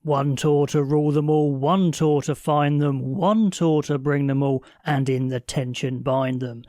One tour to rule them all, one tour to find them, one tour to bring them all, and in the tension bind them.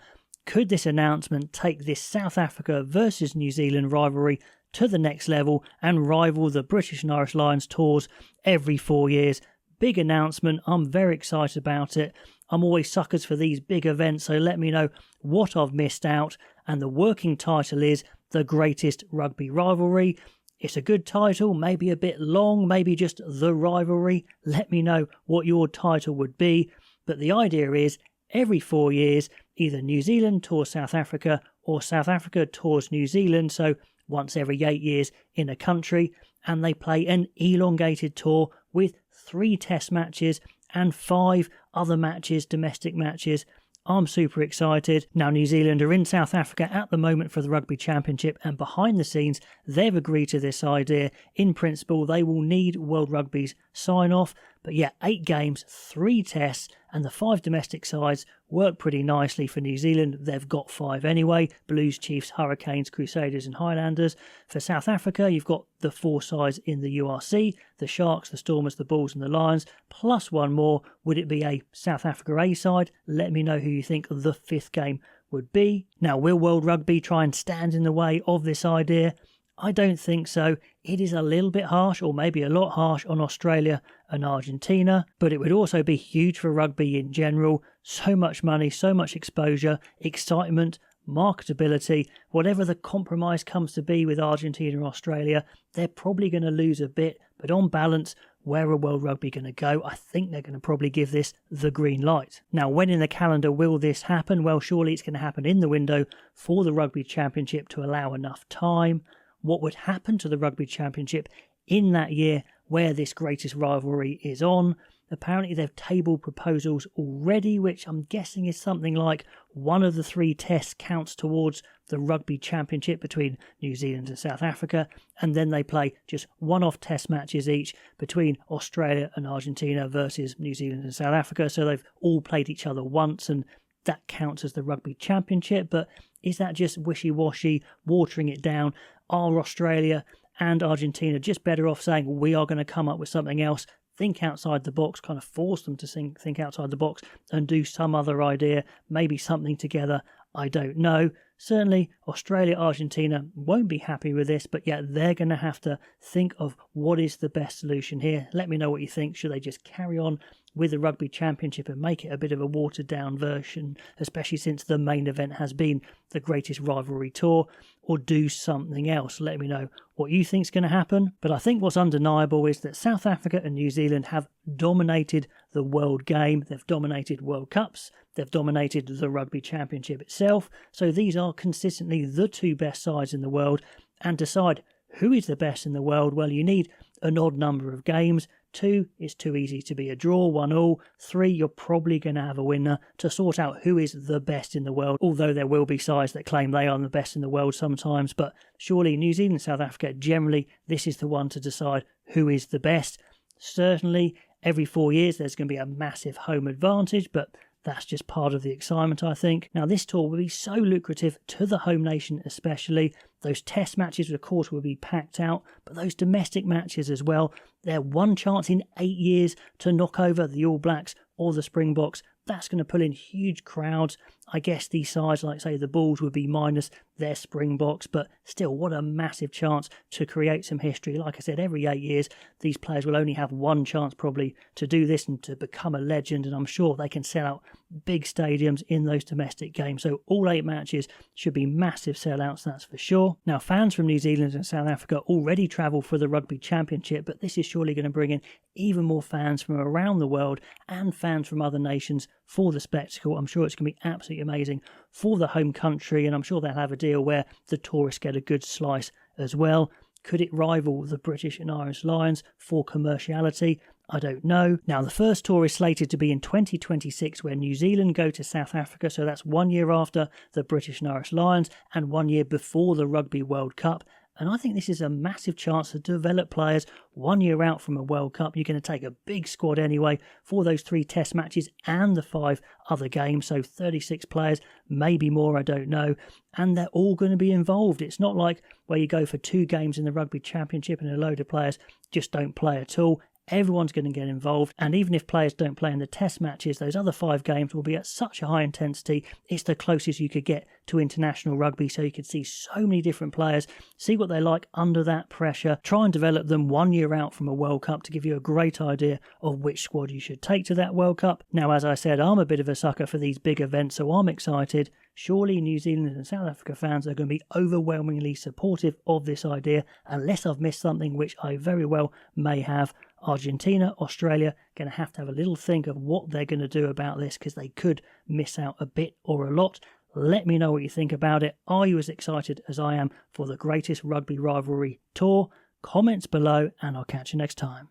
Could this announcement take this South Africa versus New Zealand rivalry to the next level and rival the British and Irish Lions tours every 4 years? Big announcement. I'm very excited about it. I'm always suckers for these big events, so let me know what I've missed out. And the working title is The Greatest Rugby Rivalry. It's a good title, maybe a bit long, maybe just The Rivalry. Let me know what your title would be. But the idea is every 4 years, either New Zealand tours South Africa or South Africa tours New Zealand. So once every 8 years in a country, and they play an elongated tour with 3 test matches and 5 other matches, domestic matches. I'm super excited. Now, New Zealand are in South Africa at the moment for the Rugby Championship, and behind the scenes, they've agreed to this idea. In principle, they will need World Rugby's sign-off. But yeah, 8 games, 3 tests, and the 5 domestic sides work pretty nicely for New Zealand. They've got 5 anyway: Blues, Chiefs, Hurricanes, Crusaders and Highlanders. For South Africa, you've got the 4 sides in the URC: the Sharks, the Stormers, the Bulls and the Lions, plus 1 more. Would it be a South Africa A side? Let me know who you think the 5th game would be. Now, will World Rugby try and stand in the way of this idea? I don't think so. It is a little bit harsh, or maybe a lot harsh, on Australia and Argentina, but it would also be huge for rugby in general. So much money, so much exposure, excitement, marketability. Whatever the compromise comes to be with Argentina and Australia, they're probably going to lose a bit, but on balance, where are World Rugby going to go? I think they're going to probably give this the green light. Now, when in the calendar will this happen? Well, surely it's going to happen in the window for the Rugby Championship to allow enough time. What would happen to the Rugby Championship in that year where this greatest rivalry is on? Apparently they've tabled proposals already, which I'm guessing is something like one of the 3 tests counts towards the Rugby Championship between New Zealand and South Africa, and then they play just one-off test matches each between Australia and Argentina versus New Zealand and South Africa. So they've all played each other once, and that counts as the Rugby Championship. But is that just wishy-washy, watering it down? Are Australia and Argentina just better off saying, we are going to come up with something else, think outside the box, kind of force them to think outside the box and do some other idea, maybe something together? I don't know. Certainly, Australia, Argentina won't be happy with this, but yeah, they're going to have to think of what is the best solution here. Let me know what you think. Should they just carry on with the Rugby Championship and make it a bit of a watered-down version, especially since the main event has been the Greatest Rivalry Tour, or do something else? Let me know what you think's going to happen. But I think what's undeniable is that South Africa and New Zealand have dominated the world game. They've dominated World Cups. They've dominated the Rugby Championship itself. So these are consistently the 2 best sides in the world. And decide who is the best in the world, well, you need an odd number of games. 2 is too easy to be a draw, 1 all. 3, you're probably going to have a winner to sort out who is the best in the world, although there will be sides that claim they are the best in the world sometimes. But surely New Zealand and South Africa, generally, this is the one to decide who is the best. Certainly, every 4 years there's going to be a massive home advantage, but that's just part of the excitement, I think. Now, this tour will be so lucrative to the home nation especially. Those test matches, of course, will be packed out, but those domestic matches as well. They're one chance in 8 years to knock over the All Blacks or the Springboks. That's going to pull in huge crowds. I guess these sides, like say the Bulls, would be minus their Springboks, but still, what a massive chance to create some history. Like I said, every 8 years, these players will only have one chance probably to do this and to become a legend, and I'm sure they can sell out big stadiums in those domestic games. So all 8 matches should be massive sellouts, that's for sure. Now, fans from New Zealand and South Africa already travel for the Rugby Championship, but this is surely going to bring in even more fans from around the world and fans from other nations for the spectacle. I'm sure it's going to be absolutely amazing for the home country, and I'm sure they'll have a deal where the tourists get a good slice as well. Could it rival the British and Irish Lions for commerciality? I don't know. Now, the first tour is slated to be in 2026, where New Zealand go to South Africa, so that's 1 year after the British and Irish Lions and 1 year before the Rugby World Cup. And I think this is a massive chance to develop players 1 year out from a World Cup. You're going to take a big squad anyway for those 3 test matches and the 5 other games. So 36 players, maybe more, I don't know. And they're all going to be involved. It's not like where you go for 2 games in the Rugby Championship and a load of players just don't play at all. Everyone's going to get involved, and even if players don't play in the test matches, those other 5 games will be at such a high intensity. It's the closest you could get to international rugby, so you could see so many different players, see what they like under that pressure, try and develop them 1 year out from a World Cup to give you a great idea of which squad you should take to that World Cup. Now, as I said, I'm a bit of a sucker for these big events, so I'm excited. Surely New Zealand and South Africa fans are going to be overwhelmingly supportive of this idea, unless I've missed something, which I very well may have. Argentina, Australia, going to have a little think of what they're going to do about this, because they could miss out a bit or a lot. Let me know what you think about it. Are you as excited as I am for the Greatest Rugby Rivalry tour? Comments below, and I'll catch you next time.